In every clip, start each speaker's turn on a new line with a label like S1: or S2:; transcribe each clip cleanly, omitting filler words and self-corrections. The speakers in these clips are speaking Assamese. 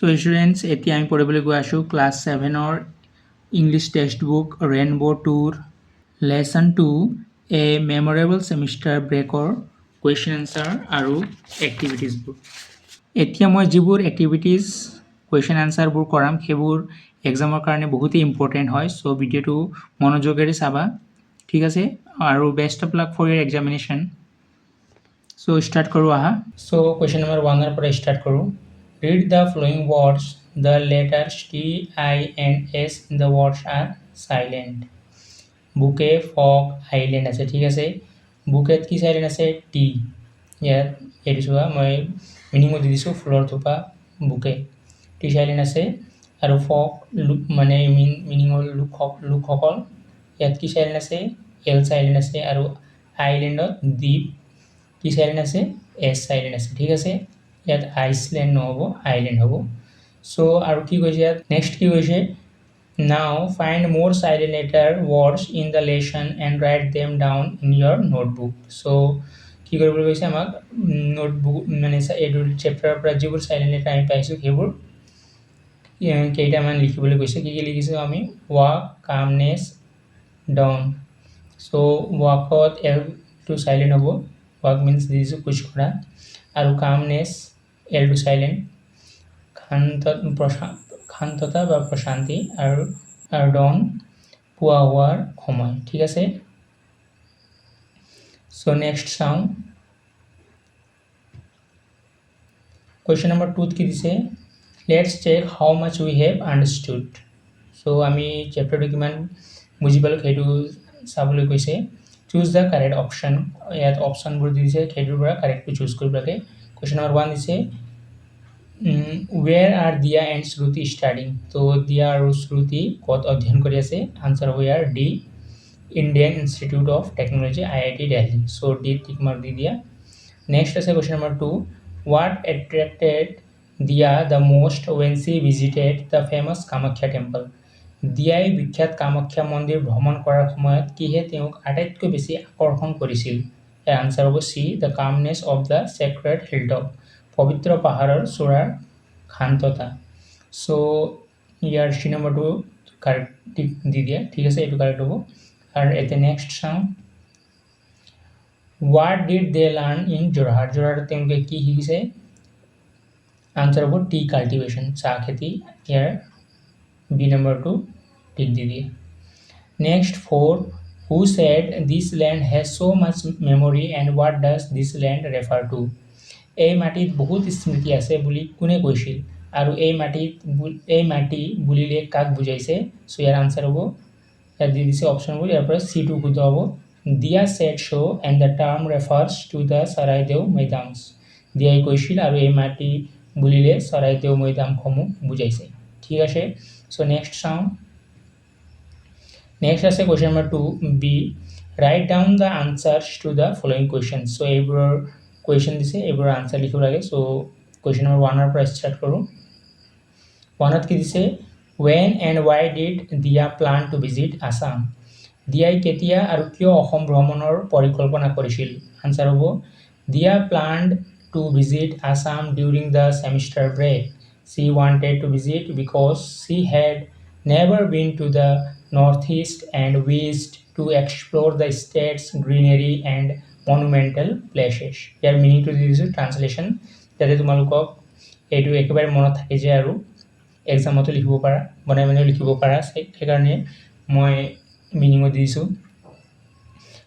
S1: So students, এতিয়া আমি পঢ়িবলৈ গৈ আছোঁ ক্লাছ 7ৰ ইংলিছ টেক্সট বুক ৰেইনবো 2ৰ লেসন 2 এ মেমৰেবল সেমিষ্টাৰ ব্ৰেকৰ কুৱেশ্যন আনসাৰ আৰু এক্টিভিটিজবোৰ। এতিয়া মই যিবোৰ এক্টিভিটিজ কুৱেশ্যন আনসাৰবোৰ কৰাম সেইবোৰ এক্সামৰ কাৰণে বহুতেই ইম্পৰ্টেণ্ট হয়। সো ভিডিঅ'টো মনোযোগেৰে চাবা, ঠিক আছে? আৰু best of luck for your examination. So start কৰোঁ আহা। সো কুৱেশ্যন নম্বৰ 1ৰ পৰা স্টাৰ্ট কৰোঁ। Read the following words. The letters T, I, and S in the words are silent. Bouquet, fog, island আছে, ঠিক আছে? বুকেট কি সাইলেন্ট আছে? টি। ইয়াত এইটো চোৱা মই মিনিং দি দিছোঁ ফুলৰ থোপা বুকে। টি সাইলেন্ট আছে আৰু ফগ মানে মিনিং হ'ল লোকসকল। ইয়াত কি সাইলেন্ট আছে? এল সাইলেন্ট আছে আৰু আইলেণ্ডত দ্বীপ কি সাইলেন্ট আছে? এছ সাইলেন্ট আছে, ঠিক আছে? ইয়াত আইসল্যান্ড নহ'ব, আইল্যান্ড হ'ব। সো আৰু কি কৈছে ইয়াত নেক্সট কি কৈছে? Now find more silent letter words in the lesson and write them down in your notebook. So কি কৰিবলৈ কৈছে আমাক নোটবুক মানে এইটো চেপ্টাৰৰ পৰা যিবোৰ সাইলেন্ট লেটাৰ আমি পাইছোঁ সেইবোৰ কেইটামান লিখিবলৈ কৈছে। কি কি লিখিছোঁ আমি? Walk, calmness, down. সো ৱাকত এলটো সাইলেন্ট হ'ব, ৱাক মিন্স দিছোঁ খোজ কৰা, আৰু কামনেছ এলটো সাইলেন্ট, শান্ততা বা প্ৰশান্তি, আৰু ডাউন পুৱা হোৱাৰ সময়, ঠিক আছে? সো নেক্সট চাওঁ। কুৱেশ্যন নম্বৰ 2ত কি দিছে? Let's check how much we have understood. So আমি চেপ্টাৰটো কিমান বুজি পালোঁ সেইটো চাবলৈ কৈছে। Choose the correct option. ইয়াত অপশ্যনবোৰ দি দিছে, সেইটোৰ পৰা কাৰেক্টটো চুজ কৰিব লাগে। কুৱেশ্যন নম্বৰ 1 দিছে ৱেৰ আৰ দিয়া এণ্ড শ্ৰুতি ষ্টাডিং। তো দিয়া আৰু শ্ৰুতি ক'ত অধ্যয়ন কৰি আছে? আনচাৰ হ'ব ইয়াৰ D, Indian Institute of Technology IIT Delhi. So D tick mark দি দিয়া। নেক্সট আছে question number 2 what attracted Diya the most when she visited the famous Kamakhya temple. দিয়াই বিখ্যাত কামাখ্যা মন্দিৰ ভ্ৰমণ কৰাৰ সময়ত কিহে তেওঁক আটাইতকৈ বেছি আকৰ্ষণ কৰিছিল? ইয়াৰ আনচাৰ হ'ব C, the calmness of the sacred hilltop. পবিত্ৰ পাহাৰৰ চূড়াৰ শান্ততা। সো ইয়াৰ চি নম্বৰটো কাৰেক্ট দি দিয়া, ঠিক আছে? এইটো কাৰেক্ট হ'ব। আৰু এতিয়া নেক্সট চাওঁ। What did they learn in Jorhat. যোৰহাটত তেওঁলোকে কি শিকিছে? আনচাৰ হ'ব টি কাল্টিভেশ্যন, চাহ খেতি। ইয়াৰ বি নম্বৰটো টিক দি দিয়ে। Next 4 who said this land has so' much memory and what does this land refer to. এই মাটিত বহুত স্মৃতি আছে বুলি কোনে কৈছিল আৰু এই মাটি বুলিলে কাক বুজাইছে? চ' ইয়াৰ আনচাৰ হ'ব, ইয়াত দি দিছে অপশ্যনবোৰ, ইয়াৰ পৰা চিটো শুদ্ধ হ'ব। Diya said so' and the term refers to the Charaideo Maidams. দিয়াই কৈছিল আৰু এই মাটি বুলিলে চৰাইদেউ মৈদামসমূহ বুজাইছে, ঠিক আছে? চ' নেক্সট চাওঁ। নেক্সট আছে question number 2 B write down the answers to the following question. So' এইবোৰৰ কুৱেশ্যন দিছে, এইবোৰৰ আনচাৰ লিখিব লাগে। চ' কুৱেশ্যন নম্বৰ 1ৰ পৰা ষ্টাৰ্ট কৰোঁ। 1ত কি দিছে? ৱেন এণ্ড ৱাই ডিড দিয়া প্লান টু ভিজিট আছাম। দিয়াই কেতিয়া আৰু কিয় অসম ভ্ৰমণৰ পৰিকল্পনা কৰিছিল? আনচাৰ হ'ব Diya planned to visit Assam during the semester break. She wanted to visit because she had never been to the northeast and wished to explore the state's greenery and monumental places. ইয়াৰ মিনিংটো দি দিছোঁ ট্ৰান্সলেশ্যন, যাতে তোমালোকক এইটো একেবাৰে মনত থাকি যায় আৰু এক্সামতো লিখিব পাৰা, বনাই বনাই লিখিব পাৰা, সেইকাৰণে মই মিনিঙো দি দিছোঁ।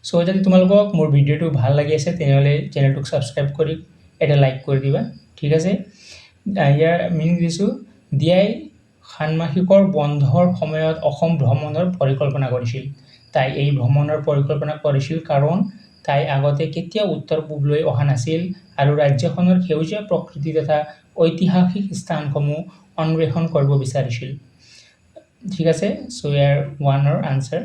S1: চ' যদি তোমালোকক মোৰ ভিডিঅ'টো ভাল লাগি আছে তেনেহ'লে চেনেলটোক ছাবস্ক্ৰাইব কৰি এটা লাইক কৰি দিবা, ঠিক আছে? ইয়াৰ মিনিং দিছোঁ দিয়াই ষান্মাসিকৰ বন্ধৰ সময়ত অসম ভ্ৰমণৰ পৰিকল্পনা কৰিছিল। তাই এই ভ্ৰমণৰ পৰিকল্পনা কৰিছিল কাৰণ তাই আগতে কেতিয়াও উত্তৰ পূবলৈ অহা নাছিল আৰু ৰাজ্যখনৰ সেউজীয়া প্ৰকৃতি তথা ঐতিহাসিক স্থানসমূহ অন্বেষণ কৰিব বিচাৰিছিল, ঠিক আছে? চ' ইয়াৰ 1ৰ আনচাৰ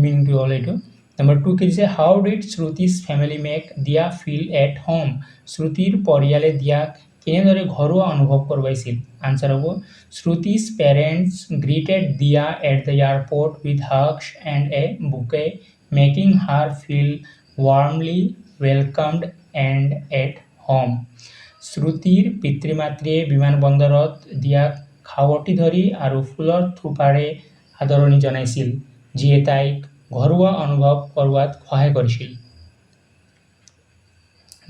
S1: মিনিংটো হ'ল এইটো। নম্বৰ 2 কি দিছে? হাউ ডিড শ্ৰুতিছ ফেমিলি মেক দিয়া ফিল এট হোম। শ্ৰুতিৰ পৰিয়ালে দিয়াক কেনেদৰে ঘৰুৱা অনুভৱ কৰোৱাইছিল? আনচাৰ হ'ব শ্ৰুতিছ parents greeted Diya at the airport with hugs and a bouquet making her feel warmly welcomed and at home. So' শ্ৰুতিৰ পিতৃ-মাতৃয়ে বিমানবন্দৰত দিয়া খাৱটি ধৰি আৰু ফুলৰ থোপাৰে আদৰণি জনাইছিল, যিয়ে তাইক ঘৰুৱা অনুভৱ কৰোৱাত সহায় কৰিছিল।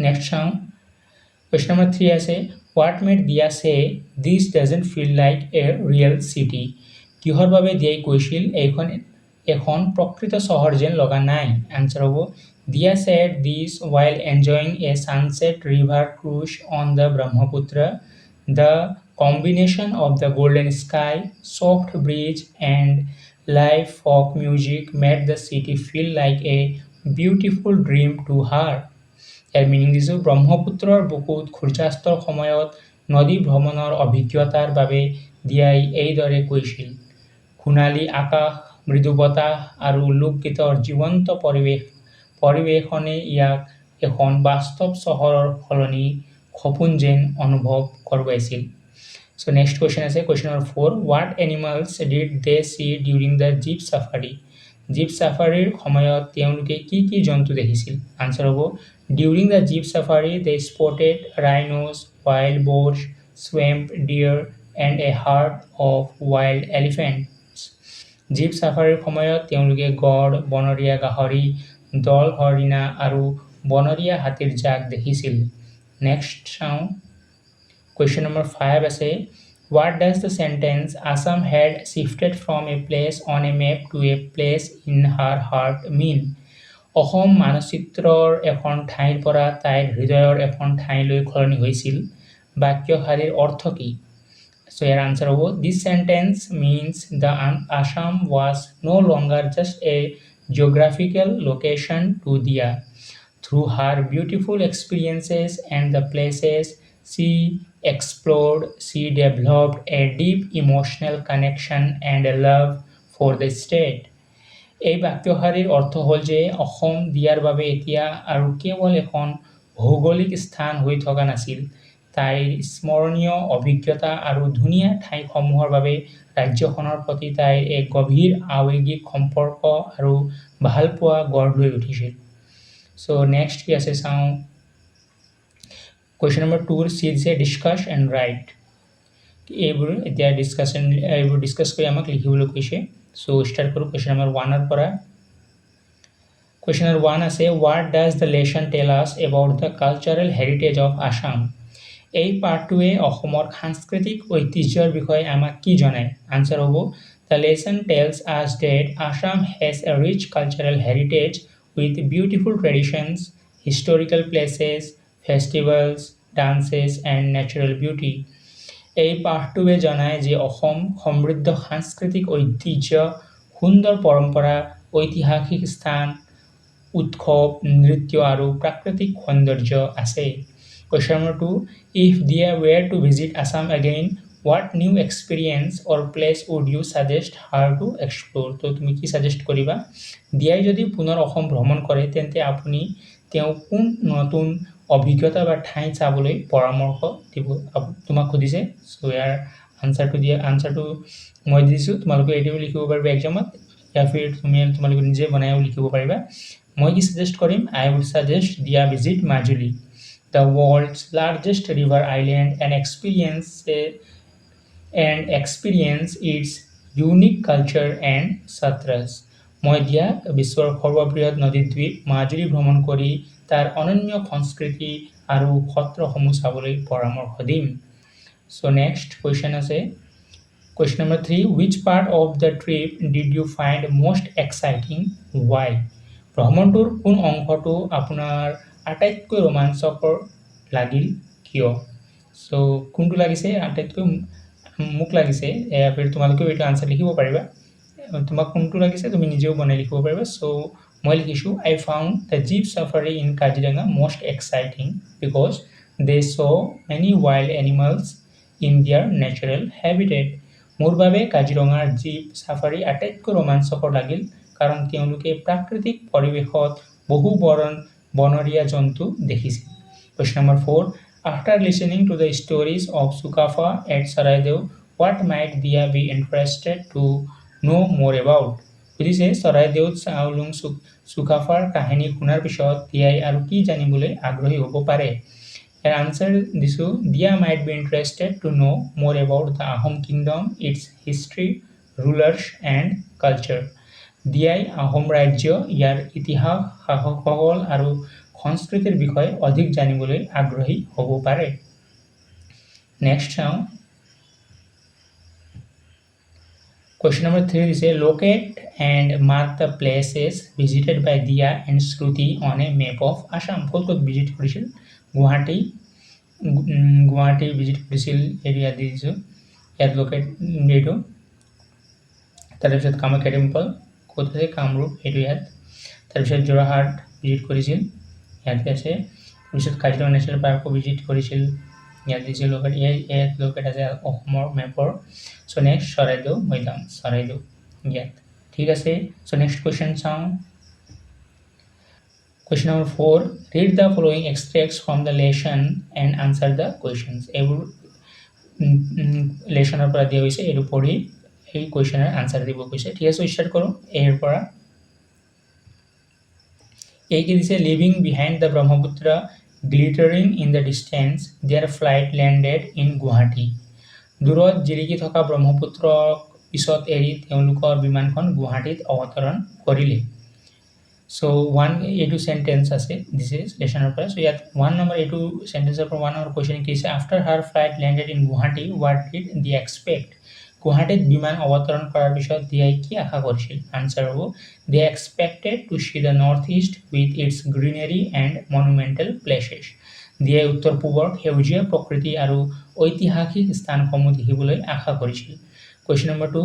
S1: নেক্সট চাওঁ। কুৱেশ্যন নম্বৰ 3 আছে, what made Diya say this doesn't feel like a real city? কিহৰ বাবে দিয়াই কৈছিল এইখন এখন প্ৰকৃত চহৰ যেন লগা নাই? আনচাৰ হ'ব, দিয়া said this while enjoying a sunset river cruise on the Brahmaputra. The combination of the golden sky, soft breeze, and live folk music made the city feel like a beautiful dream to her. Year meaning দিছোঁ, ব্ৰহ্মপুত্ৰৰ বুকুত সূৰ্যাস্তৰ সময়ত নদী ভ্ৰমণৰ অভিজ্ঞতাৰ বাবে দিয়াই এইদৰে কৈছিল। সোণালী আকাশ, মৃদু বতাহ আৰু লোকগীতৰ জীৱন্ত পৰিৱেশনে ইয়াক এখন বাস্তৱ চহৰৰ সলনি সপোন যেন অনুভৱ কৰোৱাইছিল। So next question আছে, question number 4. What animals did they see during the jeep safari? Jeep সাফাৰীৰ সময়ত তেওঁলোকে কি কি জন্তু দেখিছিল? আনচাৰ হ'ব, during the jeep safari they spotted rhinos, wild boars, swamp deer and a herd of wild elephants. Jeep সাফাৰীৰ সময়ত তেওঁলোকে গড়, বনৰীয়া গাহৰি, দল হৰিণা আৰু বনৰীয়া হাতীৰ জাক দেখিছিল। নেক্সট চাওঁ। কুৱেশ্যন নম্বৰ 5 আছে, what does the sentence Assam had shifted from a place on a map to a place in her heart mean? Assam মানচিত্ৰৰ এখন ঠাইৰ পৰা তাইৰ হৃদয়ৰ এখন ঠাইলৈ সলনি হৈছিল। বাক্যশাৰীৰ অৰ্থ কি? So your answer হ'ব, this sentence means the Assam was no longer just a geographical location to Dia. Through her beautiful experiences and the places she explored, she developed a deep emotional connection and a love for the state. এই বাক্যশাৰীৰ অৰ্থ হ'ল যে অসম দিয়াৰ বাবে এতিয়া আৰু কেৱল এখন ভৌগোলিক স্থান হৈ থকা নাছিল, তাইৰ স্মৰণীয় অভিজ্ঞতা আৰু ধুনীয়া ঠাইসমূহৰ বাবে ৰাজ্যখনৰ প্ৰতি তাইৰ এক গভীৰ আৱেগিক সম্পৰ্ক আৰু ভালপোৱা গঢ় লৈ উঠিছিল। চ' নেক্সট কি আছে চাওঁ। কুৱেশ্যন নম্বৰ 2 চি দিছে, ডিছকাছ এণ্ড ৰাইট। এইবোৰ এতিয়া ডিছকাছ কৰি আমাক লিখিবলৈ কৈছে। চ' ষ্টাৰ্ট কৰোঁ কুৱেশ্যন নম্বৰ 1-ৰ পৰা। কুৱেশ্যন নম্বৰ 1 আছে, হোৱাট ডাজ দ্য লেচন টেল আছ about the cultural heritage of Assam? এই পাঠটোৱে অসমৰ সাংস্কৃতিক ঐতিহ্যৰ বিষয়ে আমাক কি জনায়? আনচাৰ হ'ব, the lesson tells us that Assam has a rich cultural heritage with beautiful traditions, historical places, festivals, dances and natural beauty. এই পাঠটোৱে জনায় যে অসম সমৃদ্ধ সাংস্কৃতিক ঐতিহ্য, সুন্দৰ পৰম্পৰা, ঐতিহাসিক স্থান, উৎসৱ, নৃত্য আৰু প্ৰাকৃতিক সৌন্দৰ্য আছে। Question number 2, if Dia were to visit Assam again, what new experience or place would you suggest her to explore? তো তুমি কি সাজেষ্ট কৰিবা? দিয়াই যদি পুনৰ অসম ভ্ৰমণ কৰে তেন্তে আপুনি তেওঁ কোন নতুন অভিজ্ঞতা বা ঠাই চাবলৈ পৰামৰ্শ দিব? তোমাক সুধিছে। চ' ইয়াৰ আনচাৰটো মই দিছোঁ, তোমালোকে এইটোও লিখিব পাৰিবা এক্সামত, या फिर তোমালোকে নিজে বনাইও লিখিব পাৰিবা। মই কি সাজেষ্ট কৰিম? I would suggest Dia visit Majuli, the world's largest river island, and experience its unique culture and satras. মই দিয়াক বিশ্বৰ সৰ্ববৃহৎ নদীদ্বীপ মাজুলী ভ্ৰমণ কৰি তাৰ অনন্য সংস্কৃতি আৰু সত্ৰসমূহ চাবলৈ পৰামৰ্শ দিম। চ' নেক্সট কুৱেশ্যন আছে, question number 3, which part of the trip did you find most exciting? Why? ভ্ৰমণটোৰ কোন অংশটো আপোনাৰ আটাইতকৈ ৰোমাঞ্চকৰ লাগিল, কিয়? চ' কোনটো লাগিছে আটাইতকৈ? মোক লাগিছে, তোমালোকেও এইটো আনচাৰ লিখিব পাৰিবা। তোমাক কোনটো লাগিছে তুমি নিজেও বনাই লিখিব পাৰিবা। চ' মই লিখিছোঁ, I found the jeep safari in Kaziranga most exciting because they saw many wild animals in their natural habitat. মোৰ বাবে কাজিৰঙাৰ জীপ চাফাৰী আটাইতকৈ ৰোমাঞ্চকৰ লাগিল কাৰণ তেওঁলোকে প্ৰাকৃতিক পৰিৱেশত বহু বনৰীয়া জন্তু দেখিছিল। Question number 4, after listening to the stories of Sukafa at Saraidew, what might Dia be interested to know more about? সুধিছে, চৰাইদেউত চাওলুং চুকাফাৰ কাহিনী শুনাৰ পিছত দিয়াই আৰু কি জানিবলৈ আগ্ৰহী হ'ব পাৰে? Her answer দিছোঁ Dia might be interested to know more about the Ahom kingdom, its history, rulers and culture. দিয়াই আহোম ৰাজ্য ইয়াৰ ইতিহাস শাসকসকল আৰু সংস্কৃতিৰ বিষয়ে অধিক জানিবলৈ আগ্ৰহী হ'ব পাৰে নেক্সট চাওঁ Question number 3 is locate and mark the places visited by Dia and Shruti on a map of Assam. ক'ত visit কৰিছিল গুৱাহাটী visit কৰিছিল এৰিয়া দি দিছোঁ ইয়াত লোকেট এইটো তাৰপিছত কামাখ্যা টেম্পল ক'ত আছে কামৰূপ এইটো ইয়াত তাৰপিছত যোৰহাট visit কৰিছিল ইয়াতে আছে তাৰপিছত কাজিৰঙা নেশ্যনেল পাৰ্কো visit কৰিছিল ইয়াত দিছে লোকেট ইয়াত লোকেট আছে অসমৰ মেপৰ So next চৰাইদেউ মৈদাম চৰাইদেউ ইয়াত ঠিক আছে So next question চাওঁ Question number 4 read the following extracts from the lesson and answer the questions এইবোৰ লেছনৰ পৰা দিয়া হৈছে এইটো পঢ়ি এই কোৱেশ্চনৰ আনসাৰ দিব কৈছে ঠিক আছে স্টাৰ্ট কৰোঁ এৰ পৰা এই কি দিছে living behind the Brahmaputra glittering in the distance their flight landed in Guwahati দূৰত জিলিকি থকা ব্ৰহ্মপুত্ৰক পিছত এৰি তেওঁলোকৰ বিমানখন গুৱাহাটীত অৱতৰণ কৰিলে So one A2 sentence আছে this is লেছনৰ পৰা So ইয়াত 1 number A2 sentence for 1 number question কি আছে after her flight landed in Guwahati what did they expect গুৱাহাটীত বিমান অৱতৰণ কৰাৰ পিছত দিয়াই কি আশা কৰিছিল আনসাৰ হ'ব they expected to see the northeast with its greenery and monumental places দিয়াই উত্তৰ পূবৰ সেউজীয়া প্ৰকৃতি আৰু ঐতিহাসিক স্থানসমূহ দেখিবলৈ আশা কৰিছিল question number 2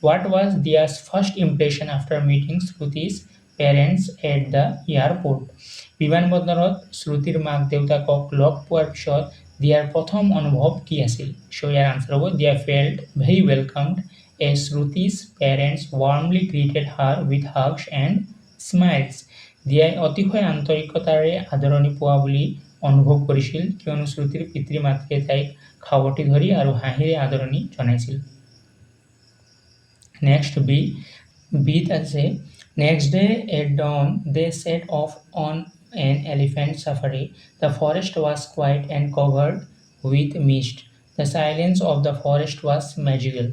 S1: what was Dia's first impression after meeting Shruti's parents at the airport বিমানবন্দৰত শ্ৰুতিৰ মাক দেউতাকক লগ পোৱাৰ পিছত দিয়াৰ প্ৰথম অনুভৱ কি আছিল সো ইয়াৰ আনসাৰ হ'ব they felt very welcomed as Shruti's parents warmly greeted her with hugs and smiles দিয়াই অতিশয় আন্তৰিকতাৰে আদৰণি পোৱা বুলি অনুভৱ কৰিছিল কিয়নো শ্ৰুতিৰ পিতৃ-মাতৃয়ে তাইক খাৱটি ধৰি আৰু হাঁহিৰে আদৰণি জনাইছিল নেক্সট বি আছে Next day at dawn, they set off on an elephant safari. The forest was quiet and covered with mist. The silence of the forest was magical.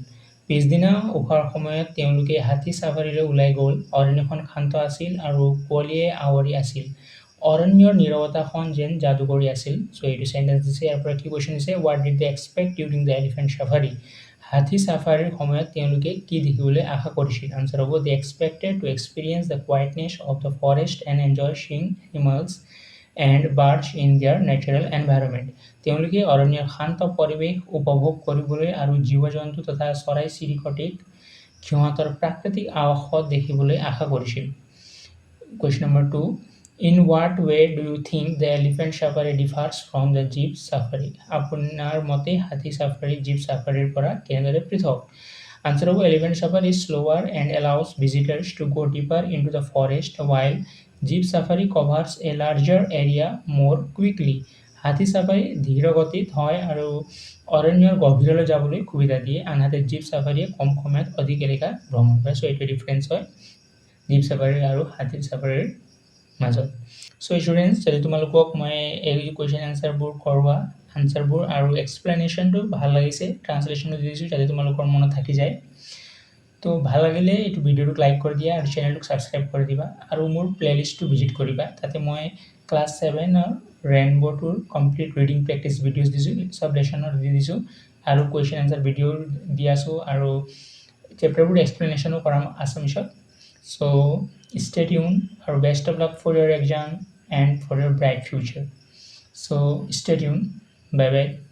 S1: পিছদিনা উহাৰ সময়ত তেওঁলোকে হাতী সাফাৰীলৈ ওলাই গ'ল অৰণ্যখন শান্ত আছিল আৰু কুঁৱলীয়ে আৱৰি আছিল অৰণ্যৰ নীৰৱতাখন যেন যাদুকৰী আছিল সো এইটো সেন্টেন্স দিছে ইয়াৰ পৰা কি কোৱেশ্চন দিছে what did they expect during the elephant safari হাতী সাফাৰীৰ সময়ত তেওঁলোকে কি দেখিবলৈ আশা কৰিছিল আনসাৰ হ'ব they expected to experience the quietness of the forest and enjoy seeing animals and birds in their natural environment তেওঁলোকে অৰণ্যৰ শান্ত পৰিৱেশ উপভোগ কৰিবলৈ আৰু জীৱ-জন্তু তথা চৰাই-চিৰিকটিক সিহঁতৰ প্ৰাকৃতিক আৱাসত দেখিবলৈ আশা কৰিছিল question number 2 In what way do you think the elephant safari differs from the jeep safari? আপোনাৰ মতে হাতী সাফাৰী জীপ সাফাৰীৰ পৰা কেনেদৰে পৃথক? Answer of elephant safari is slower and allows visitors to go deeper into the forest while jeep safari covers a larger area more quickly. হাতী সাফাৰী ধীৰ গতিত হয় আৰু অৰণ্যৰ গভীৰলৈ যাবলৈ সুবিধা দিয়ে আনহাতে জীপ সাফাৰীয়ে কম সময়ত অধিক এলেকা ভ্ৰমণ কৰে সো এইটো ডিফাৰেন্স হয় জীপ সাফাৰী আৰু হাতী সাফাৰীৰ মাজত সো স্টুডেন্টস যদি তোমালোকক মই এই কোৱেশ্চন আনসাৰবোৰ কৰবা আনসাৰবোৰ আৰু এক্সপ্লেনেশনটো ভাল লাগিছে ট্ৰান্সলেচনটো দিছো যাতে তোমালোকৰ মনত থাকি যায় তো ভাল লাগিলে এইটো ভিডিওটো লাইক কৰি দিয়া আৰু চেনেলটো সাবস্ক্ৰাইব কৰি দিবা আৰু মোৰ প্লেলিষ্টটো ভিজিট কৰিবা তাতে মই ক্লাস 7 ৰ ৰেইনবো টুৰ কমপ্লিট ৰিডিং প্ৰেক্টিস ভিডিওছ দিছো সব লেসনৰ দি দিছো আৰু কোৱেশ্চন আনসাৰ ভিডিও দি আছো আৰু চেপ্টাৰবোৰ এক্সপ্লেনেশনো কৰাম আসামিছত So stay tuned or best of luck for your exam and for your bright future. So stay tuned. Bye bye.